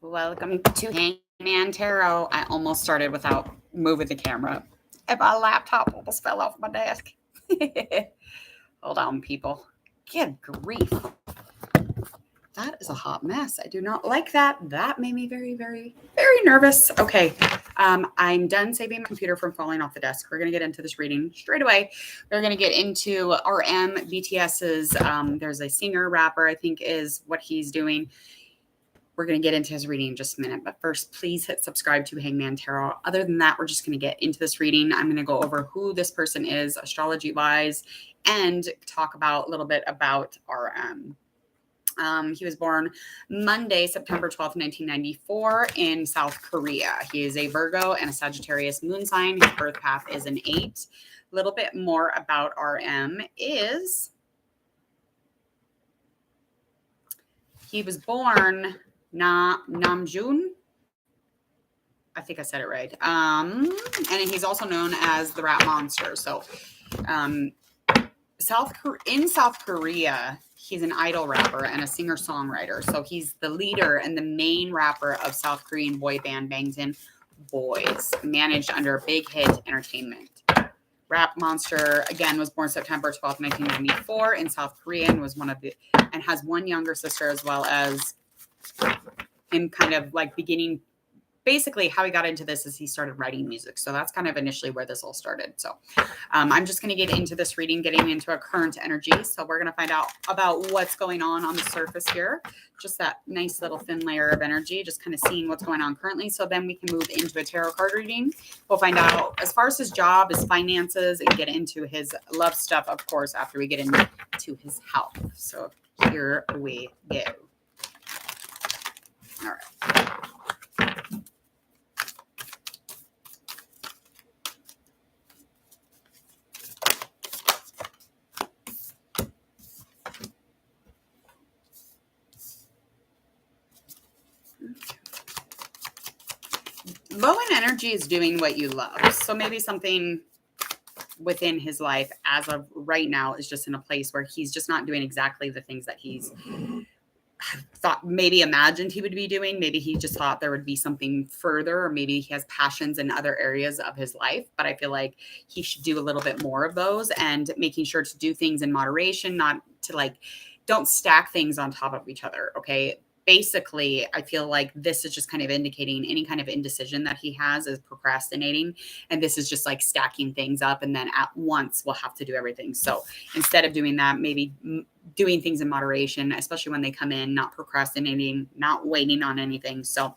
Welcome to Hangman Tarot. I almost started without moving the camera, and my laptop almost fell off my desk. Hold on, people. Good grief. That is a hot mess. I do not like that. That made me very, very, very nervous. Okay. I'm done saving my computer from falling off the desk. We're going to get into this reading straight away. We're going to get into BTS's. There's a singer, rapper, I think is what he's doing. We're going to get into his reading in just a minute. But first, please hit subscribe to Hangman Tarot. Other than that, we're just going to get into this reading. I'm going to go over who this person is astrology-wise and talk about a little bit about RM. He was born Monday, September 12th, 1994 in South Korea. He is a Virgo and a Sagittarius moon sign. His birth path is an 8. A little bit more about RM is he was born Namjoon. I think I said it right. And he's also known as the Rat Monster. So in South Korea, he's an idol rapper and a singer-songwriter. So he's the leader and the main rapper of South Korean boy band Bangtan Boys, managed under Big Hit Entertainment. Rat Monster, again, was born September 12th, 1994 in South Korea and has one younger sister, as well as him kind of like beginning. Basically, how he got into this is he started writing music. So that's kind of initially where this all started. So I'm just going to get into this reading, getting into a current energy. So we're going to find out about what's going on the surface here. Just that nice little thin layer of energy, just kind of seeing what's going on currently. So then we can move into a tarot card reading. We'll find out as far as his job, his finances, and get into his love stuff, of course, after we get into his health. So here we go. All right. Low in energy is doing what you love. So maybe something within his life as of right now is just in a place where he's just not doing exactly the things that he's thought, maybe imagined he would be doing. Maybe he just thought there would be something further, or maybe he has passions in other areas of his life. But I feel like he should do a little bit more of those and making sure to do things in moderation, not to don't stack things on top of each other. Okay. Basically, I feel like this is just kind of indicating any kind of indecision that he has is procrastinating. And this is just like stacking things up. And then at once we'll have to do everything. So instead of doing that, maybe doing things in moderation, especially when they come in, not procrastinating, not waiting on anything. So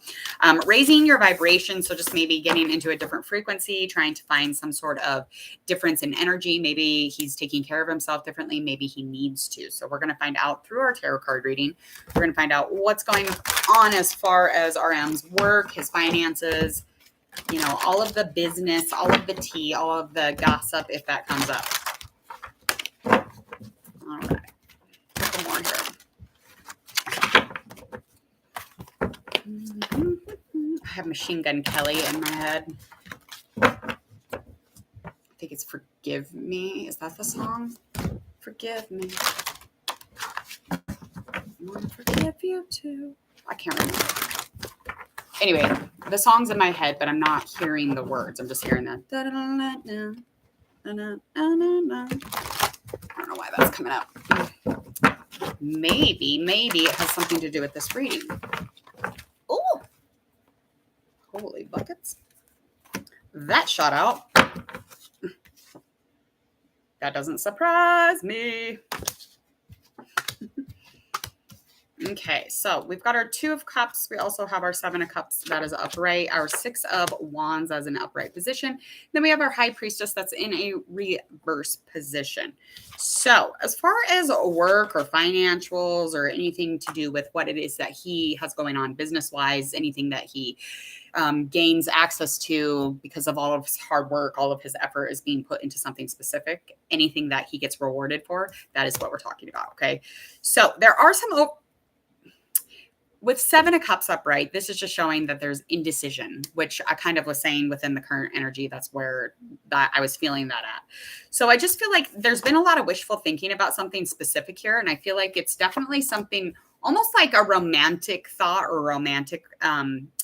raising your vibration. So just maybe getting into a different frequency, trying to find some sort of difference in energy. Maybe he's taking care of himself differently. Maybe he needs to. So we're going to find out through our tarot card reading. We're going to find out what's going on as far as RM's work, his finances, all of the business, all of the tea, all of the gossip, if that comes up. All right. More here. I have Machine Gun Kelly in my head. I think it's Forgive Me. Is that the song? Forgive me. I want to forgive you too. I can't remember. Anyway, the song's in my head, but I'm not hearing the words. I'm just hearing that. I don't know why that's coming up. Maybe it has something to do with this reading. Oh, holy buckets. That shot out. That doesn't surprise me. Okay, so we've got our 2 of Cups. We also have our 7 of Cups. That is upright. Our 6 of Wands as an upright position. Then we have our High Priestess that's in a reverse position. So as far as work or financials or anything to do with what it is that he has going on business-wise, anything that he gains access to because of all of his hard work, all of his effort is being put into something specific, anything that he gets rewarded for, that is what we're talking about, okay? So there are some... With 7 of Cups upright, this is just showing that there's indecision, which I kind of was saying within the current energy. That's where I was feeling that at. So I just feel like there's been a lot of wishful thinking about something specific here. And I feel like it's definitely something almost like a romantic thought or romantic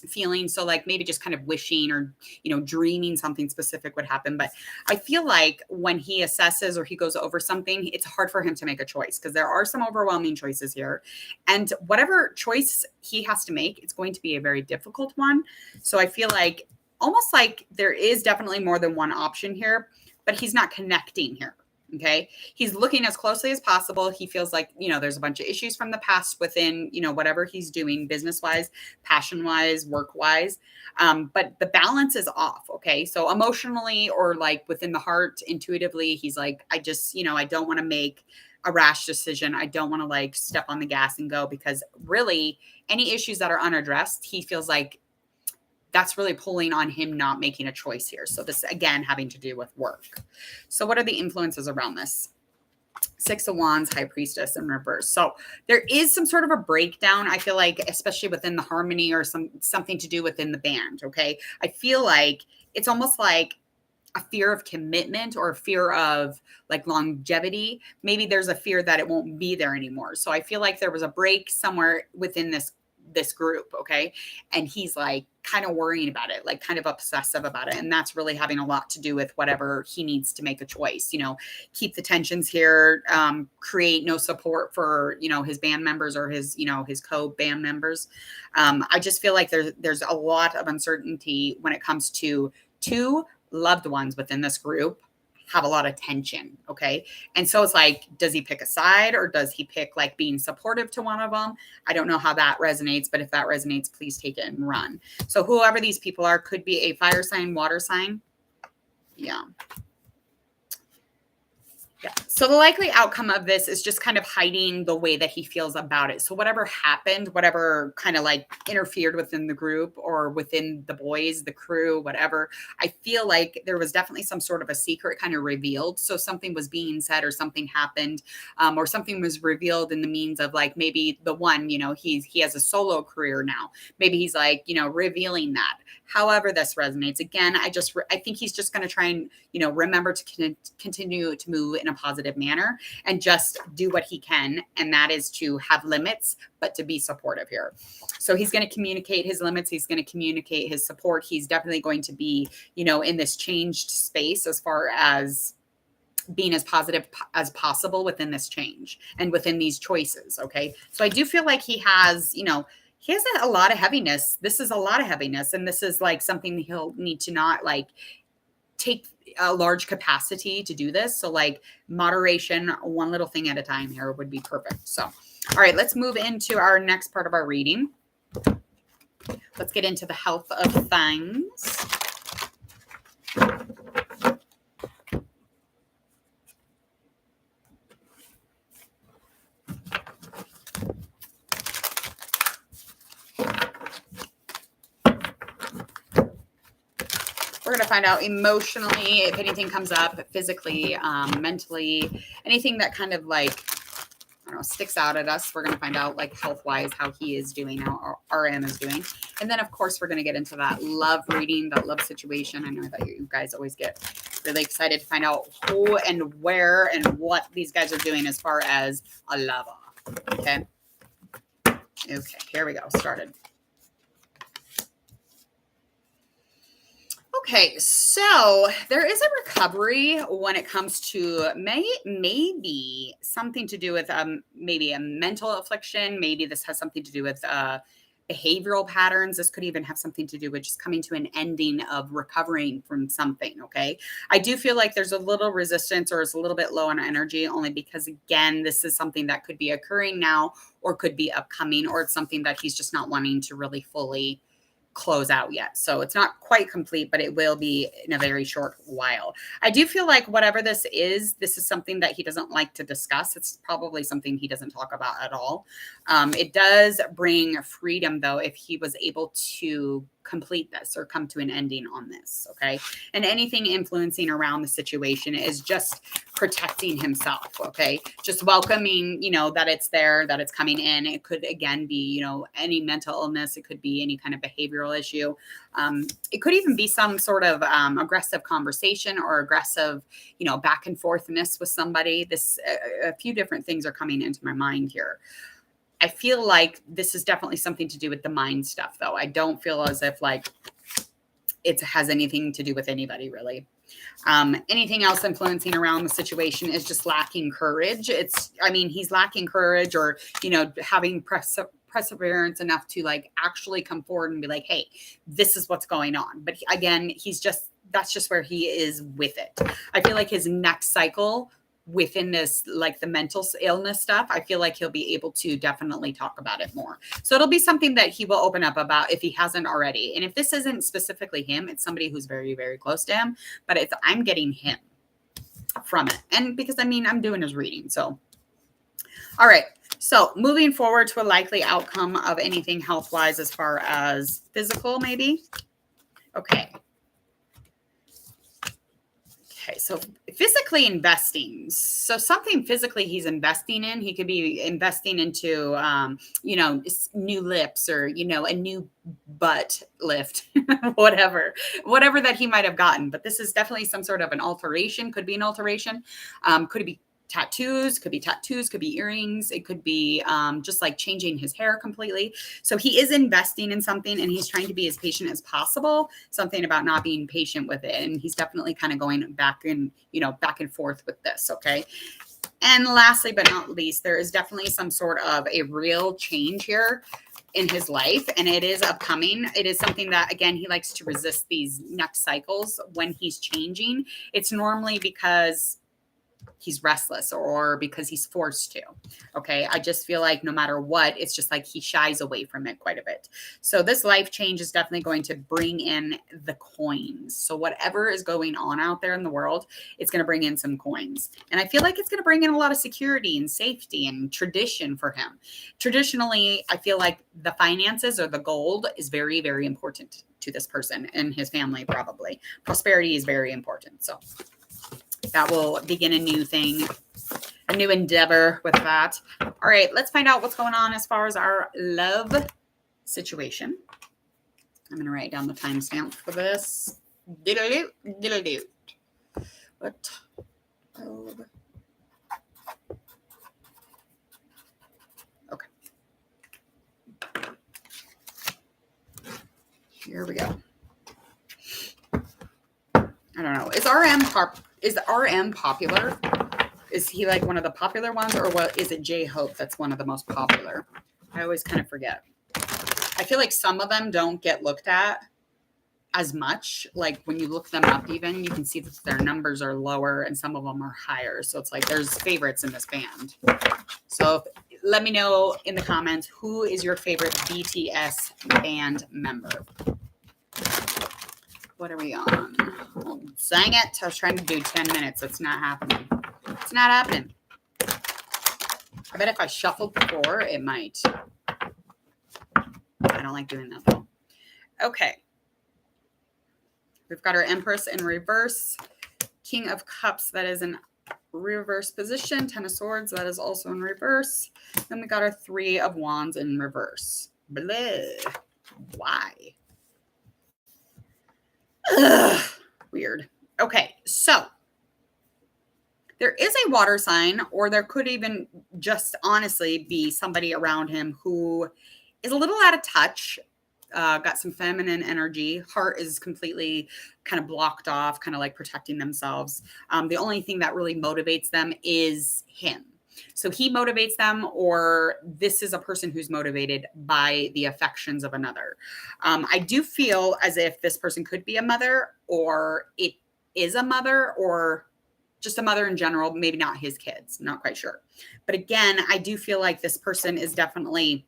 feeling. So like maybe just kind of wishing or, dreaming something specific would happen. But I feel like when he assesses or he goes over something, it's hard for him to make a choice because there are some overwhelming choices here. And whatever choice he has to make, it's going to be a very difficult one. So I feel like almost like there is definitely more than one option here, but he's not connecting here. Okay. He's looking as closely as possible. He feels like, there's a bunch of issues from the past within, whatever he's doing business wise, passion wise, work wise. But the balance is off. Okay. So emotionally or like within the heart, intuitively, he's like, I just, I don't want to make a rash decision. I don't want to like step on the gas and go because really any issues that are unaddressed, he feels like that's really pulling on him not making a choice here. So this, again, having to do with work. So what are the influences around this? 6 of Wands, High Priestess in reverse. So there is some sort of a breakdown, I feel like, especially within the harmony or something to do within the band, okay? I feel like it's almost like a fear of commitment or a fear of like longevity. Maybe there's a fear that it won't be there anymore. So I feel like there was a break somewhere within this group, okay? And he's like kind of worrying about it, like kind of obsessive about it. And that's really having a lot to do with whatever he needs to make a choice, keep the tensions here, create no support for, his band members or his, his co-band members. I just feel like there's a lot of uncertainty when it comes to two loved ones within this group have a lot of tension. Okay. And so it's like, does he pick a side or does he pick like being supportive to one of them? I don't know how that resonates, but if that resonates, please take it and run. So whoever these people are could be a fire sign, water sign. Yeah. Yeah. So the likely outcome of this is just kind of hiding the way that he feels about it. So whatever happened, whatever kind of like interfered within the group or within the boys, the crew, whatever, I feel like there was definitely some sort of a secret kind of revealed. So something was being said or something happened, or something was revealed in the means of like maybe the one, he has a solo career now. Maybe he's like, revealing that. However this resonates. Again, I think he's just going to try and, remember to continue to move in a positive manner and just do what he can. And that is to have limits, but to be supportive here. So he's going to communicate his limits. He's going to communicate his support. He's definitely going to be, in this changed space as far as being as positive as possible within this change and within these choices. Okay. So I do feel like he has, he has a lot of heaviness. This is a lot of heaviness. And this is like something he'll need to not like take a large capacity to do this. So like moderation, one little thing at a time here would be perfect. So, all right, let's move into our next part of our reading. Let's get into the health of things. We're going to find out emotionally if anything comes up, physically, mentally, anything that kind of like, I don't know, sticks out at us. We're going to find out like health-wise how he is doing, how RM is doing. And then, of course, we're going to get into that love reading, that love situation. I know that you guys always get really excited to find out who and where and what these guys are doing as far as a lover. Okay. Okay, here we go. Started. Okay, so there is a recovery when it comes to maybe something to do with maybe a mental affliction. Maybe this has something to do with behavioral patterns. This could even have something to do with just coming to an ending of recovering from something. Okay, I do feel like there's a little resistance or it's a little bit low on energy, only because again, this is something that could be occurring now or could be upcoming, or it's something that he's just not wanting to really fully close out yet. So it's not quite complete, but it will be in a very short while. I do feel like whatever this is something that he doesn't like to discuss. It's probably something he doesn't talk about at all. It does bring freedom though, if he was able to complete this or come to an ending on this. Okay. And anything influencing around the situation is just protecting himself. Okay. Just welcoming, that it's there, that it's coming in. It could again be, any mental illness. It could be any kind of behavioral issue. It could even be some sort of aggressive conversation or aggressive, back and forthness with somebody. A few different things are coming into my mind here. I feel like this is definitely something to do with the mind stuff, though. I don't feel as if like it has anything to do with anybody, really. Anything else influencing around the situation is just lacking courage. He's lacking courage, or, having perseverance enough to like actually come forward and be like, hey, this is what's going on. But again, that's just where he is with it. I feel like his next cycle within this, like the mental illness stuff, I feel like he'll be able to definitely talk about it more. So it'll be something that he will open up about if he hasn't already. And if this isn't specifically him, it's somebody who's very, very close to him, but I'm getting him from it. And because I'm doing his reading. So, all right. So moving forward to a likely outcome of anything health-wise as far as physical, maybe. Okay. Okay, so physically investing. So something physically he's investing in. He could be investing into, new lips, or, a new butt lift, whatever that he might have gotten. But this is definitely some sort of an alteration. Could be an alteration. Could be tattoos, could be earrings. It could be just like changing his hair completely. So he is investing in something, and he's trying to be as patient as possible. Something about not being patient with it. And he's definitely kind of going back and forth with this. Okay. And lastly, but not least, there is definitely some sort of a real change here in his life, and it is upcoming. It is something that, again, he likes to resist these next cycles when he's changing. It's normally because he's restless or because he's forced to. Okay. I just feel like no matter what, it's just like he shies away from it quite a bit. So this life change is definitely going to bring in the coins. So whatever is going on out there in the world, it's going to bring in some coins. And I feel like it's going to bring in a lot of security and safety and tradition for him. Traditionally, I feel like the finances or the gold is very, very important to this person and his family, probably. Prosperity is very important. So that will begin a new thing, a new endeavor with that. All right, let's find out what's going on as far as our love situation. I'm going to write down the timestamp for this. Diddle-doo. What? Okay. Here we go. I don't know. Is RM popular? Is he like one of the popular ones, or what? Is it J-Hope that's one of the most popular? I always kind of forget. I feel like some of them don't get looked at as much. Like when you look them up, even you can see that their numbers are lower and some of them are higher. So it's like there's favorites in this band. So let me know in the comments, who is your favorite BTS band member? What are we on? Oh, dang it. I was trying to do 10 minutes. It's not happening. It's not happening. I bet if I shuffled before, it might. I don't like doing that, though. Okay. We've got our Empress in reverse. King of Cups, that is in reverse position. Ten of Swords, that is also in reverse. Then we got our Three of Wands in reverse. Blah. Why? Ugh, weird. Okay, so there is a water sign, or there could even just honestly be somebody around him who is a little out of touch, got some feminine energy. Heart is completely kind of blocked off, kind of like protecting themselves. The only thing that really motivates them is him. So he motivates them, or this is a person who's motivated by the affections of another. I do feel as if this person could be a mother, or it is a mother, or just a mother in general, maybe not his kids, not quite sure. But again, I do feel like this person is definitely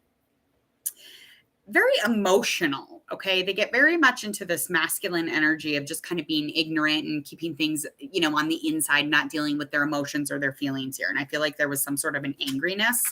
very emotional. Okay. They get very much into this masculine energy of just kind of being ignorant and keeping things, on the inside, not dealing with their emotions or their feelings here. And I feel like there was some sort of an angriness,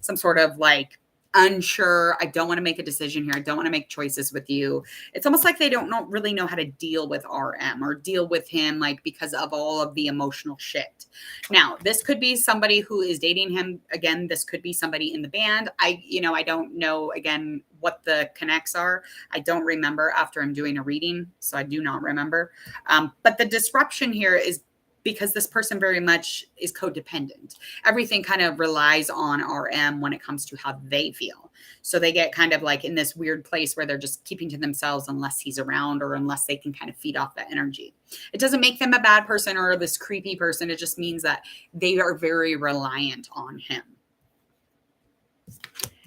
some sort of like unsure. I don't want to make a decision here. I don't want to make choices with you. It's almost like they don't really know how to deal with RM or deal with him, like because of all of the emotional shit. Now, this could be somebody who is dating him. Again, this could be somebody in the band. I don't know, again, what the connects are. I don't remember after I'm doing a reading, so I do not remember. But the disruption here is because this person very much is codependent. Everything kind of relies on RM when it comes to how they feel. So they get kind of like in this weird place where they're just keeping to themselves unless he's around or unless they can kind of feed off that energy. It doesn't make them a bad person or this creepy person. It just means that they are very reliant on him.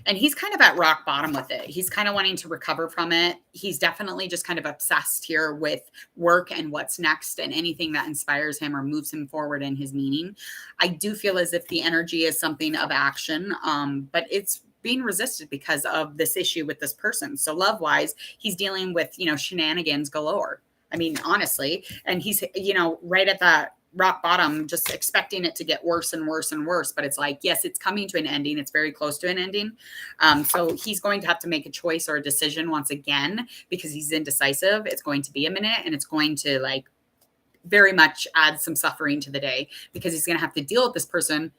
And he's kind of at rock bottom with it. He's kind of wanting to recover from it. He's definitely just kind of obsessed here with work and what's next and anything that inspires him or moves him forward in his meaning. I do feel as if the energy is something of action, but it's being resisted because of this issue with this person. So love-wise, he's dealing with, shenanigans galore. I mean, honestly, and he's, right at that rock bottom, just expecting it to get worse and worse and worse. But it's like, yes, it's coming to an ending. It's very close to an ending. So he's going to have to make a choice or a decision once again, because he's indecisive. It's going to be a minute, and it's going to very much add some suffering to the day, because he's going to have to deal with this person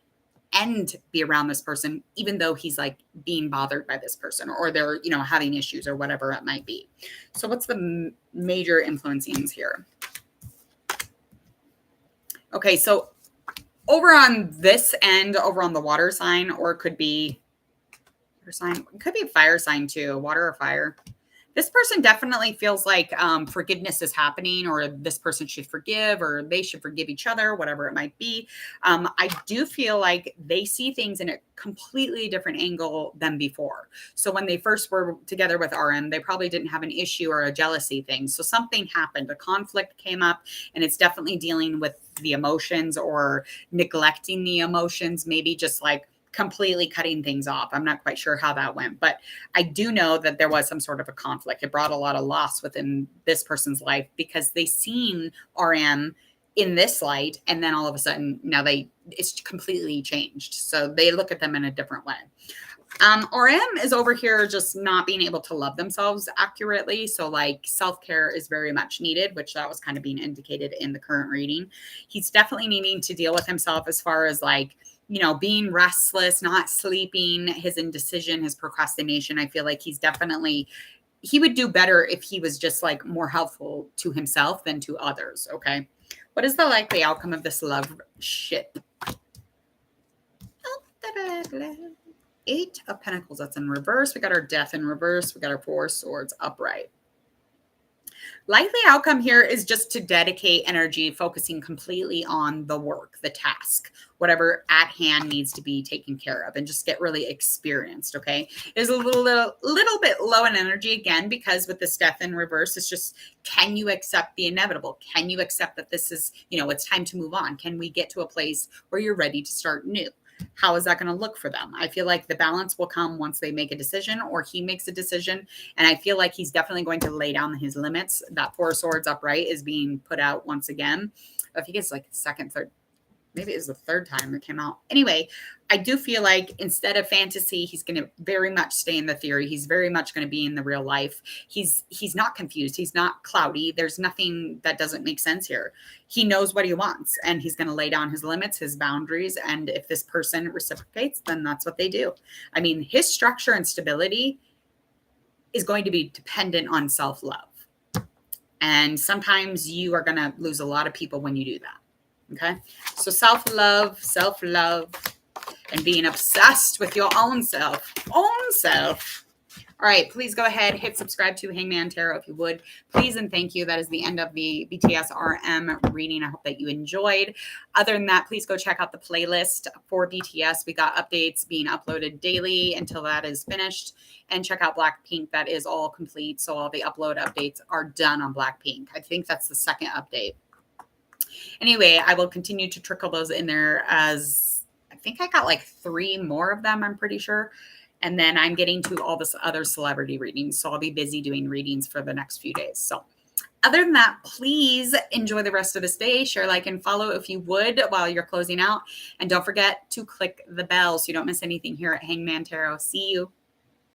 and be around this person, even though he's being bothered by this person, or they're, having issues or whatever it might be. So what's the major influencings here? Okay, so over on this end, over on the water sign, or it could be a fire sign too, water or fire. This person definitely feels like forgiveness is happening, or this person should forgive, or they should forgive each other, whatever it might be. I do feel like they see things in a completely different angle than before. So when they first were together with RM, they probably didn't have an issue or a jealousy thing. So something happened, a conflict came up, and it's definitely dealing with the emotions or neglecting the emotions, maybe just completely cutting things off. I'm not quite sure how that went, but I do know that there was some sort of a conflict. It brought a lot of loss within this person's life, because they seen RM in this light, and then all of a sudden now it's completely changed. So they look at them in a different way. RM is over here just not being able to love themselves accurately. So self-care is very much needed, which that was kind of being indicated in the current reading. He's definitely needing to deal with himself as far as being restless, not sleeping, his indecision, his procrastination. I feel like he would do better if he was just more helpful to himself than to others. Okay. What is the likely outcome of this love ship? Eight of Pentacles. That's in reverse. We got our Death in reverse. We got our Four of Swords upright. Likely outcome here is just to dedicate energy, focusing completely on the work, the task, whatever at hand needs to be taken care of, and just get really experienced. Okay. It's a little bit low in energy again, because with this Death in reverse, it's just, can you accept the inevitable? Can you accept that this is, it's time to move on? Can we get to a place where you're ready to start new? How is that going to look for them? I feel like the balance will come once they make a decision, or he makes a decision. And I feel like he's definitely going to lay down his limits. That Four of Swords upright is being put out once again. I think it's second, third, maybe it's the third time it came out. Anyway, I do feel like instead of fantasy, he's going to very much stay in the theory. He's very much going to be in the real life. He's not confused. He's not cloudy. There's nothing that doesn't make sense here. He knows what he wants, and he's going to lay down his limits, his boundaries. And if this person reciprocates, then that's what they do. I mean, his structure and stability is going to be dependent on self-love. And sometimes you are going to lose a lot of people when you do that. Okay. So self-love, and being obsessed with your own self. All right. Please go ahead, hit subscribe to Hangman Tarot if you would. Please and thank you. That is the end of the BTS RM reading. I hope that you enjoyed. Other than that, please go check out the playlist for BTS. We got updates being uploaded daily until that is finished. And check out Blackpink. That is all complete. So all the upload updates are done on Blackpink. I think that's the second update. Anyway, I will continue to trickle those in there, as I think I got 3 more of them, I'm pretty sure. And then I'm getting to all this other celebrity readings. So I'll be busy doing readings for the next few days. So other than that, please enjoy the rest of this day. Share, like, and follow if you would while you're closing out. And don't forget to click the bell so you don't miss anything here at Hangman Tarot. See you.